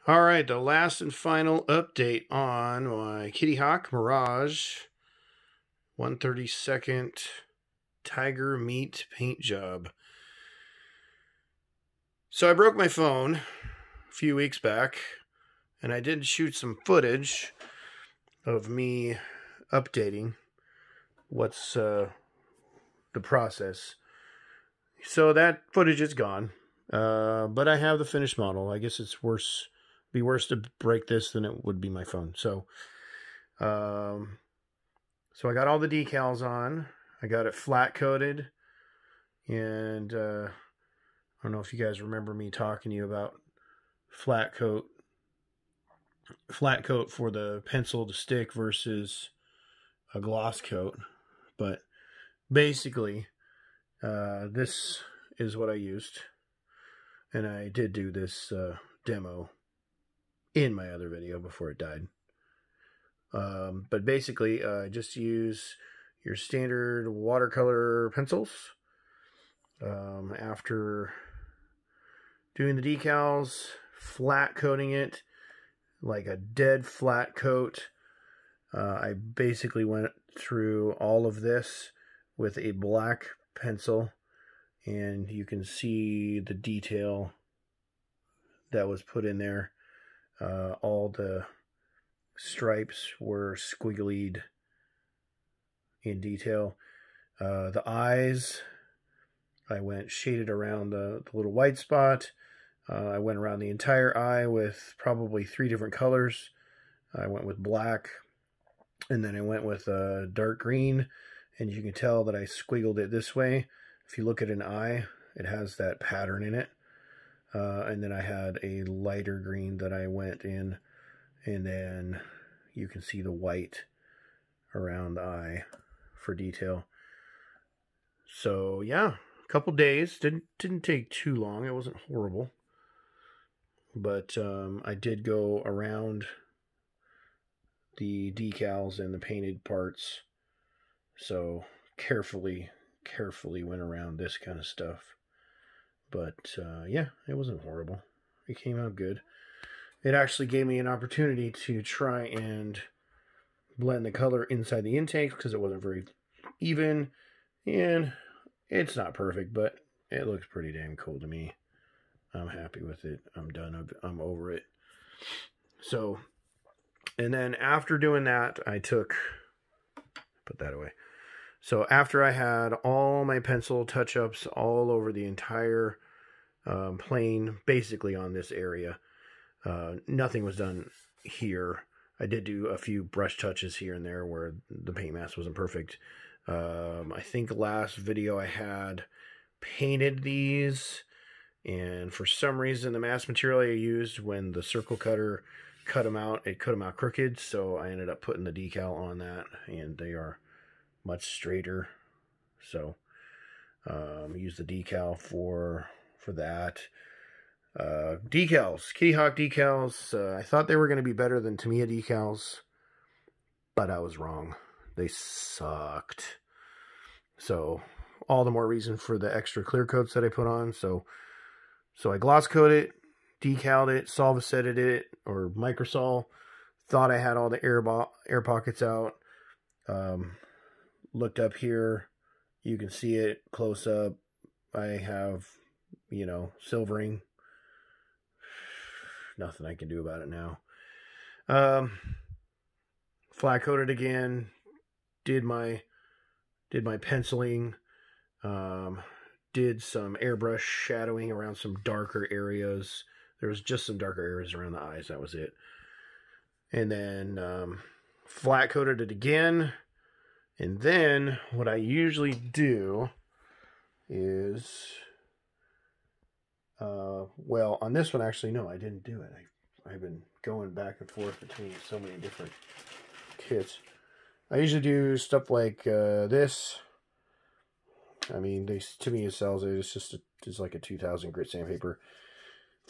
All right, the last and final update on my Kitty Hawk Mirage 1/32 Tiger Meat paint job. So I broke my phone a few weeks back, and I did shoot some footage of me updating what's the process. So that footage is gone, but I have the finished model. I guess it's be worse to break this than it would be my phone. So I got all the decals on. I got it flat coated, and I don't know if you guys remember me talking to you about flat coat for the pencil to stick versus a gloss coat. But basically, this is what I used, and I did do this demo in my other video before it died. But basically, just use your standard watercolor pencils. After doing the decals, flat coating it like a dead flat coat, I basically went through all of this with a black pencil, and you can see the detail that was put in there. All the stripes were squigglied in detail. The eyes, I went shaded around the little white spot. I went around the entire eye with probably 3 different colors. I went with black, and then I went with dark green, and you can tell that I squiggled it this way. If you look at an eye, it has that pattern in it. And then I had a lighter green that I went in, and then you can see the white around the eye for detail. So yeah, a couple days. Didn't take too long. It wasn't horrible. But I did go around the decals and the painted parts. So carefully went around this kind of stuff. But yeah, it wasn't horrible. It came out good. It actually gave me an opportunity to try and blend the color inside the intakes because it wasn't very even. And it's not perfect, but it looks pretty damn cool to me. I'm happy with it. I'm done. I'm over it. So, and then after doing that, put that away. So after I had all my pencil touch-ups all over the entire plane, basically on this area, nothing was done here. I did do a few brush touches here and there where the paint mask wasn't perfect. I think last video I had painted these, and for some reason the mask material I used when the circle cutter cut them out, it cut them out crooked, so I ended up putting the decal on that, and they are much straighter. So use the decal for that. Decals, Kitty Hawk decals. I thought they were going to be better than Tamiya decals, but I was wrong. They sucked. So all the more reason for the extra clear coats that I put on. So I gloss coated it, decaled it, solvaceted it, or microsol. Thought I had all the air pockets out. Looked up here, you can see it close up. I have, silvering. Nothing I can do about it now. Flat coated again. Did my penciling. Did some airbrush shadowing around some darker areas. There was just some darker areas around the eyes. That was it. And then flat coated it again. And then what I usually do is, well, on this one, actually, no, I didn't do it. I've been going back and forth between so many different kits. I usually do stuff like this. I mean, to me, it sells it. It's like a 2000 grit sandpaper.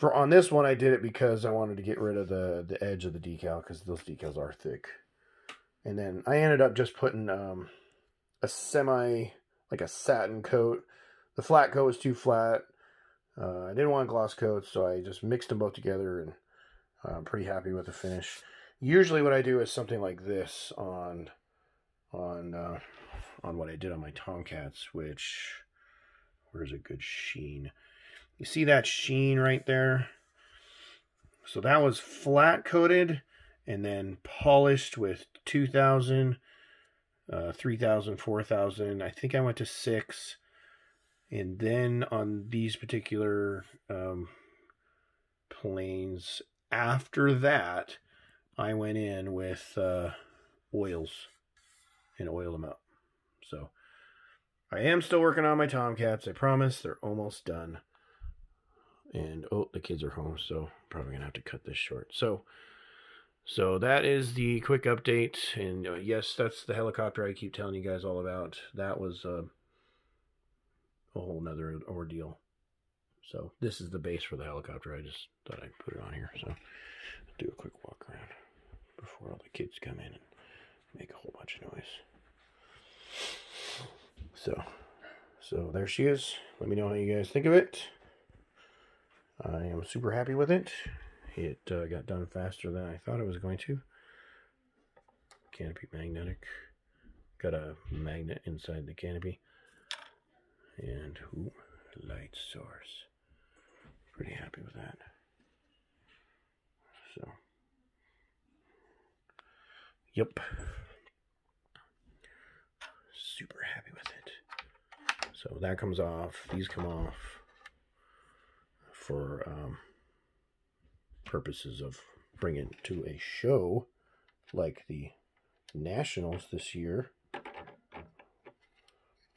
On this one, I did it because I wanted to get rid of the edge of the decal, because those decals are thick. And then I ended up just putting a like a satin coat. The flat coat was too flat. I didn't want a gloss coat, so I just mixed them both together, and I'm pretty happy with the finish. Usually what I do is something like this on what I did on my Tomcats, which, where's a good sheen? You see that sheen right there? So that was flat coated and then polished with 2000, 3000, 4000. I think I went to 6. And then on these particular planes, after that, I went in with oils and oiled them up. So I am still working on my Tomcats. I promise. They're almost done. And oh, the kids are home, so probably gonna have to cut this short. So that is the quick update. And yes, that's the helicopter I keep telling you guys all about. That was a whole nother ordeal. So this is the base for the helicopter. I just thought I'd put it on here. So I'll do a quick walk around before all the kids come in and make a whole bunch of noise. So there she is. Let me know how you guys think of it. I am super happy with it. It got done faster than I thought it was going to. Canopy magnetic. Got a magnet inside the canopy. And ooh, light source. Pretty happy with that. So, yep. Super happy with it. So that comes off. These come off for purposes of bringing to a show like the Nationals this year.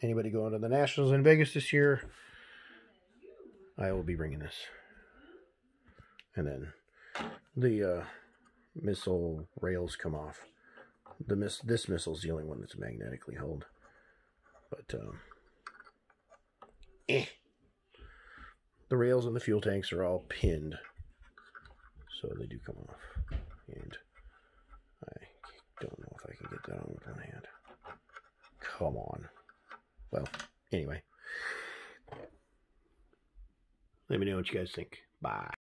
Anybody going to the Nationals in Vegas this year, I will be bringing this. And then the missile rails come off. This missile's the only one that's magnetically held. But the rails and the fuel tanks are all pinned, so they do come off. And I don't know if I can get that on with one hand. Come on. Well, anyway. Let me know what you guys think. Bye.